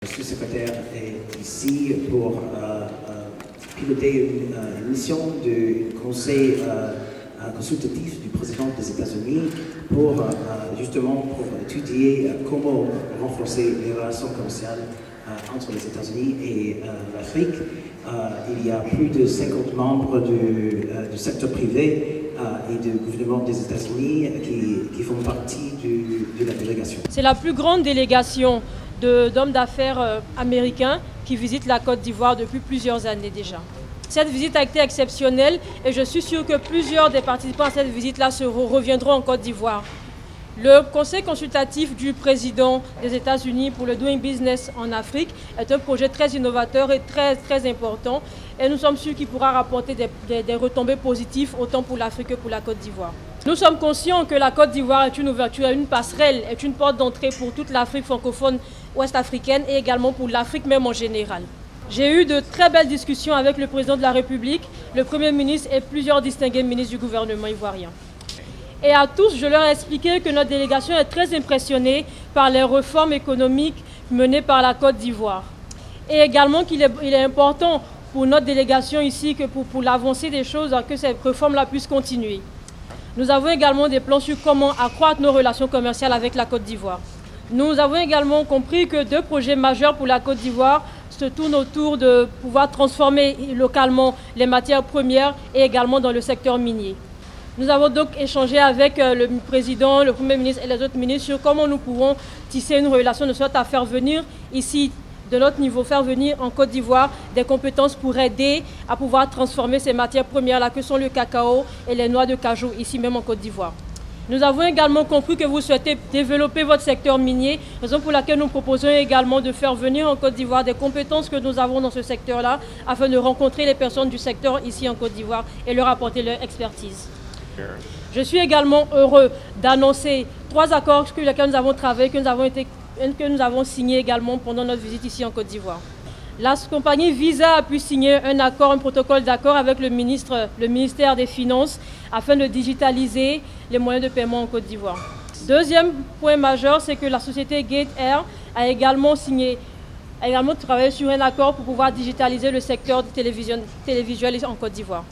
le sous-secrétaire est ici pour piloter une mission du conseil consultatif du président des États-Unis pour étudier comment renforcer les relations commerciales entre les États-Unis et l'Afrique. Il y a plus de 50 membres du secteur privé et du gouvernement des États-Unis qui font partie de la délégation. C'est la plus grande délégation d'hommes d'affaires américains qui visitent la Côte d'Ivoire depuis plusieurs années déjà. Cette visite a été exceptionnelle et je suis sûre que plusieurs des participants à cette visite-là reviendront en Côte d'Ivoire. Le conseil consultatif du président des États-Unis pour le Doing Business en Afrique est un projet très innovateur et très important. Et nous sommes sûrs qu'il pourra rapporter des retombées positives autant pour l'Afrique que pour la Côte d'Ivoire. Nous sommes conscients que la Côte d'Ivoire est une ouverture, une passerelle, est une porte d'entrée pour toute l'Afrique francophone ouest-africaine et également pour l'Afrique même en général. J'ai eu de très belles discussions avec le président de la République, le Premier ministre et plusieurs distingués ministres du gouvernement ivoirien. Et à tous, je leur ai expliqué que notre délégation est très impressionnée par les réformes économiques menées par la Côte d'Ivoire. Et également qu'il est important pour notre délégation ici, que pour l'avancée des choses, que cette réforme-là puisse continuer. Nous avons également des plans sur comment accroître nos relations commerciales avec la Côte d'Ivoire. Nous avons également compris que 2 projets majeurs pour la Côte d'Ivoire se tournent autour de pouvoir transformer localement les matières premières et également dans le secteur minier. Nous avons donc échangé avec le président, le Premier ministre et les autres ministres sur comment nous pouvons tisser une relation de sorte à faire venir ici, de notre niveau, faire venir en Côte d'Ivoire des compétences pour aider à pouvoir transformer ces matières premières-là que sont le cacao et les noix de cajou ici même en Côte d'Ivoire. Nous avons également compris que vous souhaitez développer votre secteur minier, raison pour laquelle nous proposons également de faire venir en Côte d'Ivoire des compétences que nous avons dans ce secteur-là afin de rencontrer les personnes du secteur ici en Côte d'Ivoire et leur apporter leur expertise. Je suis également heureux d'annoncer 3 accords sur lesquels nous avons travaillé, que nous avons signés également pendant notre visite ici en Côte d'Ivoire. La compagnie Visa a pu signer un protocole d'accord avec le ministère des Finances afin de digitaliser les moyens de paiement en Côte d'Ivoire. Deuxième point majeur, c'est que la société Gate Air a également travaillé sur un accord pour pouvoir digitaliser le secteur télévisuel en Côte d'Ivoire.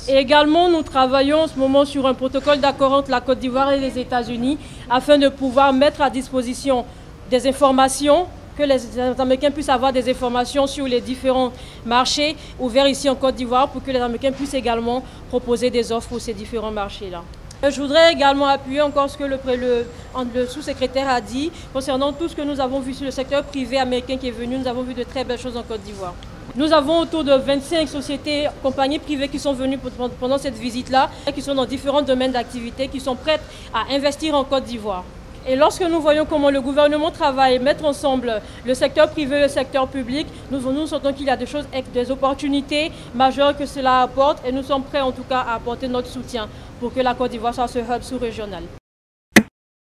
Et également, nous travaillons en ce moment sur un protocole d'accord entre la Côte d'Ivoire et les États-Unis afin de pouvoir mettre à disposition des informations, que les Américains puissent avoir des informations sur les différents marchés ouverts ici en Côte d'Ivoire pour que les Américains puissent également proposer des offres pour ces différents marchés-là. Je voudrais également appuyer encore ce que le sous-secrétaire a dit concernant tout ce que nous avons vu sur le secteur privé américain qui est venu. Nous avons vu de très belles choses en Côte d'Ivoire. Nous avons autour de 25 sociétés, compagnies privées qui sont venues pendant cette visite-là, qui sont dans différents domaines d'activité, qui sont prêtes à investir en Côte d'Ivoire. Et lorsque nous voyons comment le gouvernement travaille, mettre ensemble le secteur privé et le secteur public, nous sentons qu'il y a des opportunités majeures que cela apporte et nous sommes prêts en tout cas à apporter notre soutien pour que la Côte d'Ivoire soit ce hub sous-régional.